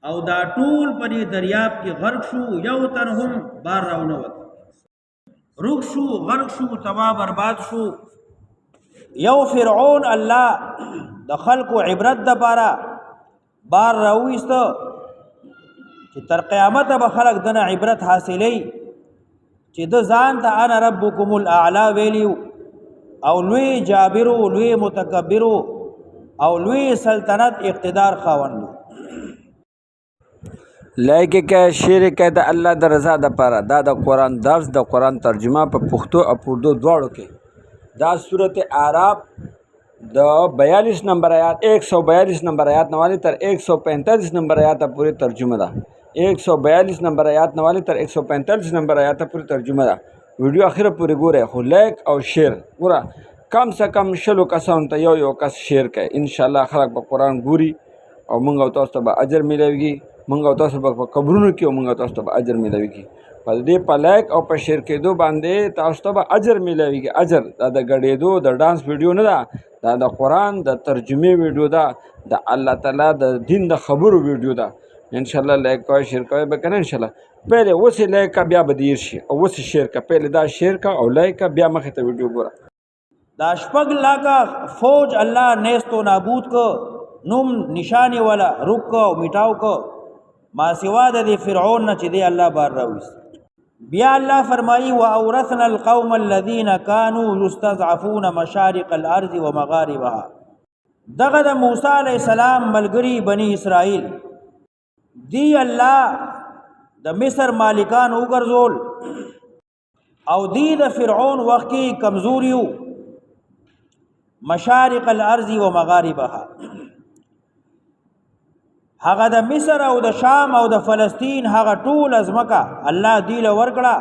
او دا ټول په دې دریاب کې غرق شو، یو تن هم بار راونوت. روغ شو، غرق شو، تباہ برباد شو. یو فرعون الله د خلقو عبرت د پاره بار راويست چې تر قیامت به خلق دنه عبرت حاصلې چې د ځان ته انا ربکم الاعلى ویلیو، او لوی جابرو، لوی متکبرو، او لوی سلطنت اقتدار خاوند. لایک کې شعر کې د الله د رضا د پاره دا د قران درس د قران ترجمه په پښتو او اردو دواړو کې دا سورته اعراف د 42 نمبر آیات 142 نمبر آیات نوالی تر 145 نمبر آیات پوری ترجمه ده. 142 نمبر آیات نوالی تر 145 نمبر آیات پوری ترجمه ده. ویډیو اخر پورې ګوره، خو لایک او شیر ګوره، کم سے کم شلو کسان ته یو کس شیر کړي. ان شاء الله خلک په قران ګوري او مونږ او تاسو ته به اجر ملويږي. مونږ او تاسو په قبرونو کې مونږ او تاسو ته به اجر ملويږي. په دې په لایک او په شیر کېدو باندې تاسو ته به اجر ملويږي. اجر دا د غړېدو د ډانس ویډیو نه ده، دا د قران د ترجمه ویډیو ده، د الله تعالی د دین د خبرو ویډیو ده. ان شاء الله لایک کوئ، شیر کوئ به کنه. ان شاء الله پہلے وسی لایک کا بیا بدیر شي او وسی شیر کا، پہلے دا شیر کا او لایک کا، بیا مخه ته ویډیو ګوره. دا شپږ لاکه فوج الله نیست و نابود کو، نوم نشانه والا رک کو میټاو کو، ما سوا د فرعون نه چې دی الله بار راوست. بیا الله فرمایي واورثنا القوم الذين كانوا يستضعفون مشارق الارض ومغاربها. دغه د موسی علی السلام ملګری بنی اسرائیل دی الله د مصر مالکان وګرځول او دی د فرعون وخت کې کمزوریو. مشارق الارض ومغاربها هغه د مصر او د شام او د فلسطین هغه ټول ازمکه الله دی له ورکړه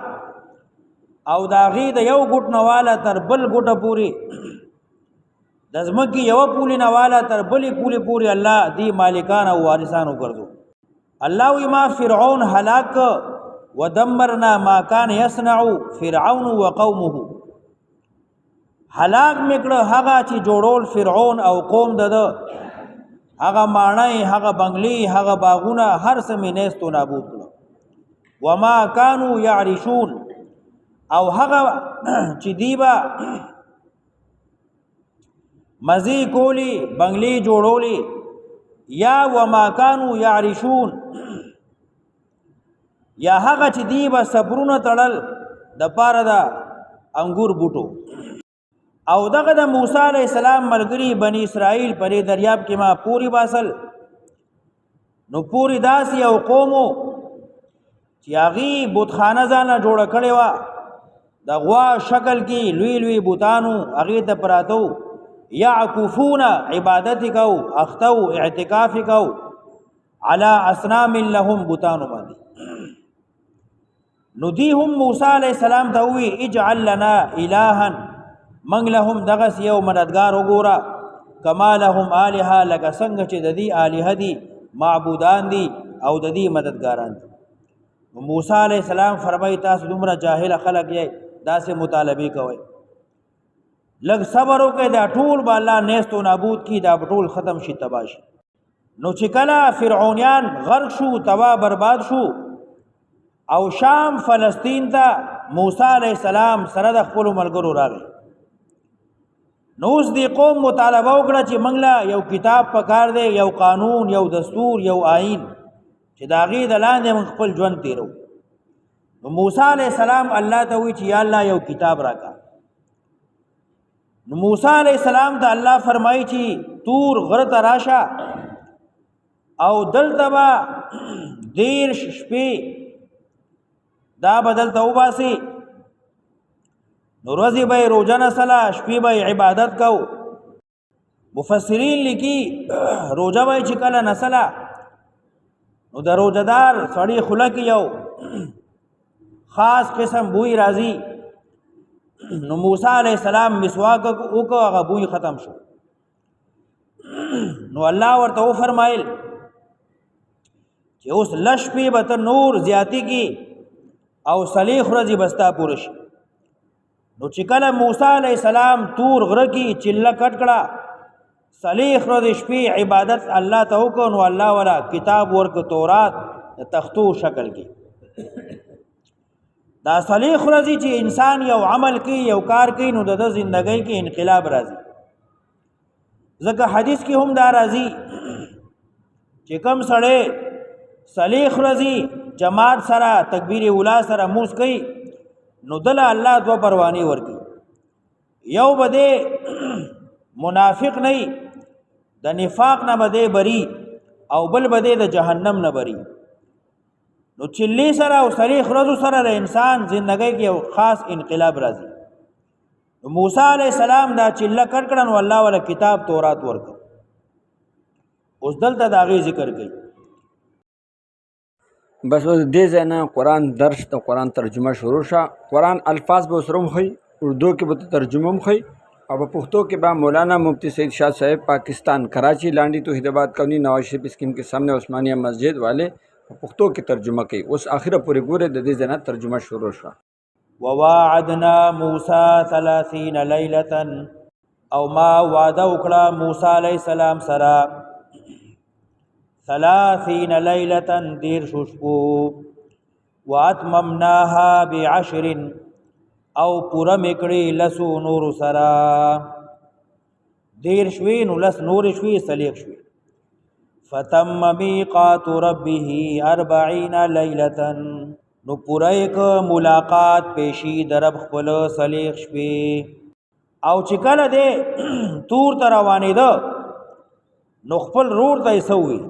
او دا غي د یو ګټ نواله تر بل ګټه پوری د ازمکه یو پولی نواله تر بلې پولی پوری الله دی مالکان او وارثان وګرځو. الله وما فرعون هلاك ودمرنا ما كان يصنع فرعون وقومه. هلاك میکړه هغه چې جوړول فرعون او قوم دده، هغه مانای، هغه بنگلی، هغه باغونه، هر څه مې نیست و نابود کړه. وما كانوا يعرشون، او هغه چې دیبا مزی کولی، بنگلی جوړولی، یا وما كانوا يعرشون، یا هغه چې دیبا صبرونه تړل د پاره دا انګور بوټو. او دغه د موسی علی السلام ملګری بنی اسرائیل پرې دریاب کې ما پوری باسل، نو پوری داس یو قومو چې هغه بتخانه ځانه جوړ کړي وا، د غوا شکل کې لوی لوی بوتانو هغه ته پراتو، یعکفون عبادت کو، اختو اعتکاف کو، علی اصنام لهم بوتانو باندې. نو دی هم موسی علی السلام ته وی اجعل لنا الها، منگ لهم دغس یو مددگار وګورا، کما لهم الها، لکه څنګه چې د دې الها دي معبودان دي او د دې مددګاران دي. موسی علیہ السلام فرمایي تاسو دومره جاهل خلک یې، داسې مطالبه کوي، لږ صبر وکړئ، دا ټول به الله نیست و نابود کی، دا ټول ختم شي، تباه شي. نو چې کله فرعونیان غرق شو، تباه برباد شو، او شام فلسطین ته موسی علیہ السلام سره د خپل ملګرو راغی. نو اوس دی قوم مطالبه وکړه چې موږ له یو کتاب پکار دی، یو قانون، یو دستور، یو آئین چې د هغې د لاندې موږ خپل ژوند تیرو. نو موسی علیہ السلام الله ته وی چې یا الله یو کتاب راکا. نو موسی علیہ السلام ته الله فرمایي چې تور غره ته راشه او دلته به 13 شپې دا بدلته وباسي، نو ورځې به روزه نسله، شپې به عبادت کو. مفسرین لیکي روزه به چې کله نسله، نو د روزهدار سړی خوله کې یو خاص قسم بوی راځي. نو موسی علیہ السلام مسواک وکړ، هغه بوی ختم شو. نو الله ورته وفرمایل چې اوس لش پی به ته نور زیاتی کی او صلیخ ورځې بستا پوره شي. نو چې کله موسی علیہ السلام تور غره کې چله کټ کړه، صلیخ ورځې شپې عبادت الله ته وکړو نو الله ولا کتاب ورک تورات د تختو شکل کې دا صلیخ ورځې چې انسان یو عمل کوي یو کار کوي نو د ژوندۍ کې انقلاب راځي ځکه حدیث کې هم دا راځي چې کوم سړی صلیخ ورځې جماعت سره تکبیر اولا سره موس کوي نو دل الله دو پروانی ورکی یو بده منافق نه د نفاق نه بده بری او بل بده د جهنم نه بری نو چلی سره او صریخ ورځو سره د انسان ژوندۍ کې یو خاص انقلاب راځي موسی علی السلام دا چله کړکړن او الله ولا کتاب تورات ورک اوس دلته دا غي ذکر کوي بس دې ځنه قرآن درس د قرآن ترجمه شروع شه قرآن الفاظ به سرم خي اردو کې به ترجمه هم خي او په پښتو کې به مولانا مفتی سید شاه صاحب پاکستان کراچی لانڈی توحید آباد کونی نواز شریف اسکیم کے سامنے عثمانیہ مسجد والے پښتو کې ترجمه کوي اوس اخره پورې ګوره د دې ځنه ترجمه شروع شه وواعدنا موسی 30 ليله او ما وعده وکړه موسی علیہ السلام سره 30 ليله دیر ششبو واتممناها ب10 او پورا میکړي لسو نور سرا دیر شوي نو لس نور شوي صلیخ شوي فتم میقات ربه 40 ليله نو پورا یک ملاقات پیشی درب خپل صلیخ شوي او چې کله دې تور تر روانې ده نو خپل رور ته سوي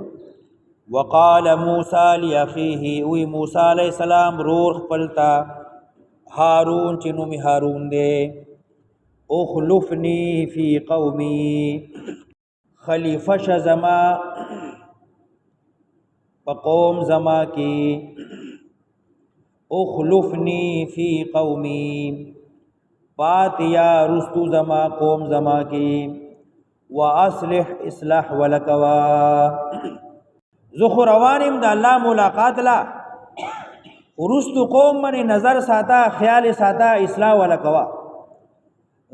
وقال موسی لاخيه وی موسی علیہ السلام رور خپلتا هارون چې نوم هارون دی اخلفنی فی قومی خلیفہ شزما قوم زما کی اخلفنی فی قومی پاتیا رستو زما قوم زما کی واصلح اصلاح ولکوا زخو روانم د الله ملاقات لا ورستو قوم من نظر ساته خیال ساته اصلاح ولکوا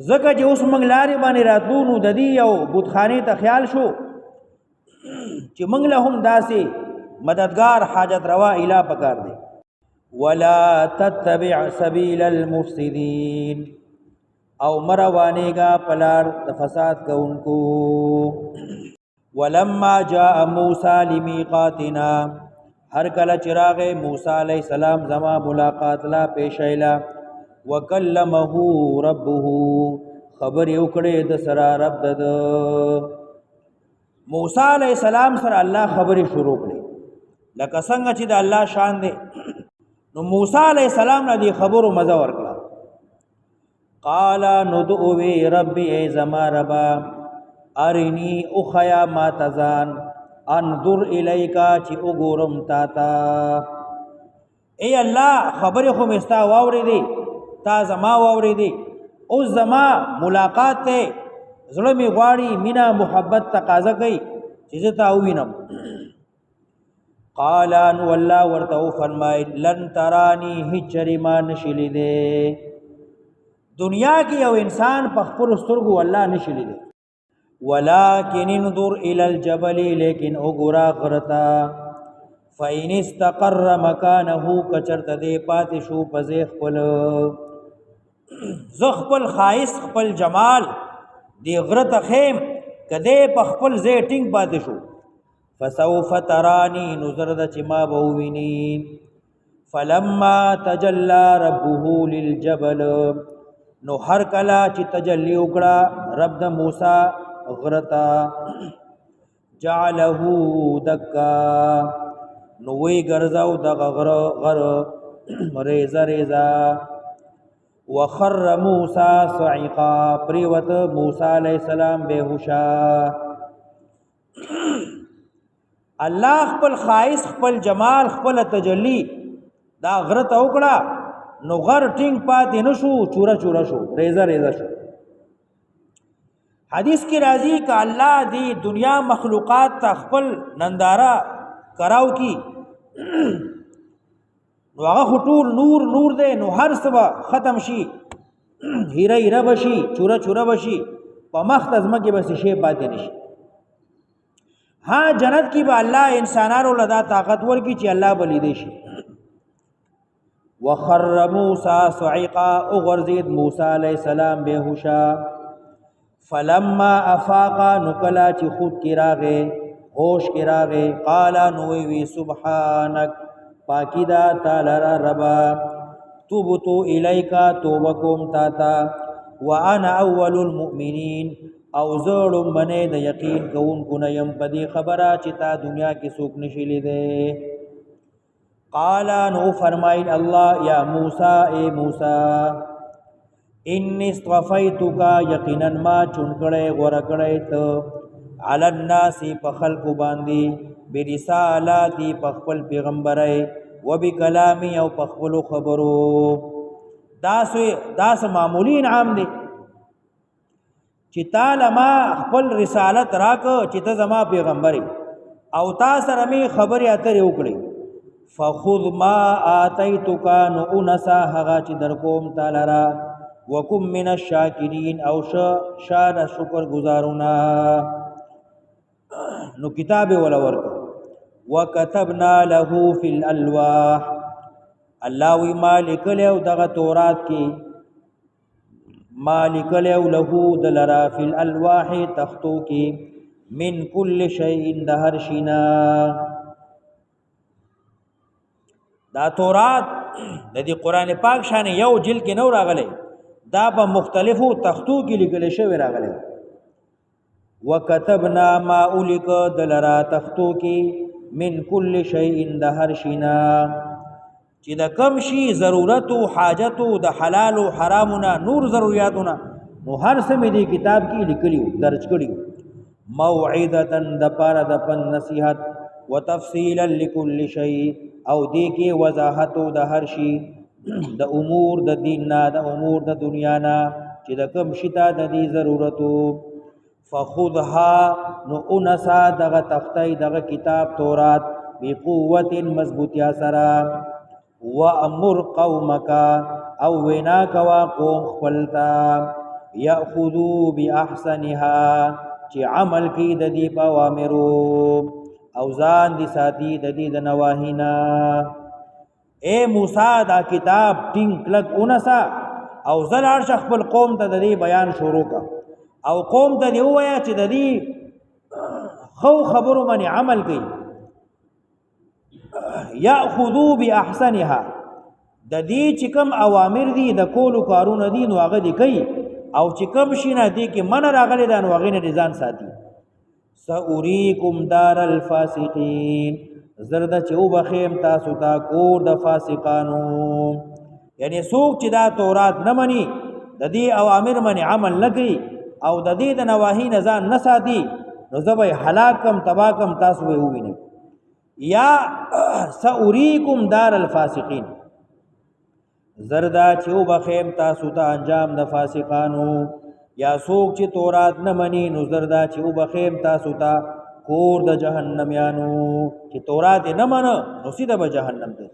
زکه چې اوس موږ لارې باندې راتلو نو د دې یو بتخانه ته خیال شو چې موږ له هم داسې مددگار حاجت روا اله پکار دی ولا تتبع سبیل المفسدين او مروانېګا پلار د فساد کوونکو ولما جاء موسی لمیقاتنا هر کله چراغ موسی علیہ السلام زما ملاقات لا پیشایلا وکلمه ربه خبر یو کړي د سره رب د موسی علیہ السلام سره الله خبري شروع کړي لکه څنګه چې د الله شان دی نو موسی علیہ السلام نه دی خبرو مزه ورکړه قال ندعو ربي ای زما ربا ارنی اخیا ما تزان انظر الیکا چې وګورم تا تا ای الله خبره خو مستا واوري دي تا زما واوري دي او زما ملاقات ته زړه می غواړي مینا محبت تقاضا کوي چې تا وینم قال ان والله ورته فرمای لن ترانی هچری ما نشلی دي دنیا کې یو انسان په خپل سترګو الله نشلی دي ولكن انظر الى الجبل لیکن وګورا غرتا فإن استقر مكانه کچرت دې پات شو پزې خپل زخپل خایس خپل جمال دی غرت خیم کده په خپل زې ټینګ پات شو فسوف ترانی نظر د چما بوویني فلما تجلى ربه للجبل نو هر کلا چې تجلی وکړه رب د موسی غرتا جعله دکا نوې ګرځاو د غر ریزا ریزا وخر موسی صعقا پریوت موسی علیہ السلام بهوشا الله خپل خایس خپل جمال خپل تجلی دا غرت وکړه نو غر ټینګ پاتې نشو چورا چورا شو ریزا ریزا شو حدیث کی راضی کا اللہ دی دنیا مخلوقات تا خپل نندارا کراو کی نو هغه ټول نور نور دے نو هر سبا ختم شي هیره هیره بشي چورا چورا بشي په مخ تزمکه بس شی پاتې نشي ها جنت کی به الله انسانانو لدا طاقت ورکی چې الله بلی دی شي. وخر موسی صعقا اغرزید موسی علیہ السلام بهوشا. فلما افاقا نکلا چې خود کی راغه ہوش کی راغه قالا نوی وی سبحانک پاکی دا تعالی ربا توبتو الیکا توبکم تاتا وانا اول المؤمنین او زړم بنه د یقین کوونکو نه يم پدې خبره چې تا دنیا کې څوک نشي لیدې. قال نو فرمایل الله یا موسی اے موسی انی اصطفیتک یقینا ما چون کړه غوړه کړه ته علی الناس په خلق باندې برسالاتی په خپل پیغمبرای و بکلامی او په خپل خبرو. داس معمولی انعام دی چې تعالی ما خپل رسالت راکو چې ته زما پیغمبري او تا سره می خبرې اترې وکړي. فخذ ما آتیتک نو انسا هغه چې در کوم تعالی را وکم من الشاکرین او شاد شکر گزارونا. نو کتاب ولا ورکو وکتبنا له فی الالواح الله وی مالک له دغه تورات کې مالک له دلرا فی الالواح تختو کې من کل شیء د هر شینا. دا تورات د دې قران پاک شان یو جلد کې نو راغلی دا په مختلفو تختو کې لیکل شوی راغلی. وکتبنا ما اولک دلرا تختو کې من کل شیء د هر شینا چې د کم شي ضرورت او حاجت د حلال او حرامونه نور ضرورتونه نو هر څه مې دې کتاب کې لیکلیو درج کړیو. موعظه د پاره د پن نصیحت وتفصیلا لكل شیء او دې کې وضاحت د هر شي د امور د دین نه د امور د دنیا نه چې د کم شي ته د دې ضرورتو. فخذها نو انسا دغه تختای دغه کتاب تورات بقوت مضبوطیا سره وامر قومک او وینا کوا قوم خپلتا یاخذو باحسنها چې عمل کی د دې په اوامرو او ځان دي ساتي د دې د نواهینا. اے موسی دا کتاب ټینګ کلک اونسا او زلار شخ خپل قوم ته د دې بیان شروع کا او قوم ته دی وایا چې د دې خو خبرو باندې عمل کوي. یاخذو باحسنها د دې چې کوم اوامر دي د کولو کارونه دي نو هغه دي کوي او چې کوم شي نه دي کې من راغلي دا نو هغه نه ځان ساتي. ساوریکم دار الفاسقین زرد چې او بخیم تاسو ته کور د فاسقانو. یعنی څوک چې دا تورات نه مني د دې اوامر باندې عمل نه کوي او د دې د نواهی نه ځان نه ساتي نو زه به هلاک کم تباه کم تاسو به ووینئ. یا ساوریکم دار الفاسقین زردا چې او بخیم تاسو ته انجام د فاسقانو. یا څوک چې تورات نه مني نو زردا چې او بخیم تاسو ته کور د جهنميانو چې تورات نه منه نو سیده به جهنم ته.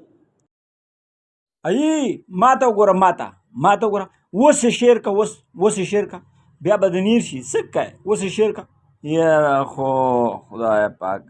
ای ماته وګوره ماته وګوره وس شعر کا وس شعر کا بیا بدنیر شي سکه وس شعر کا یا خو خدای پاک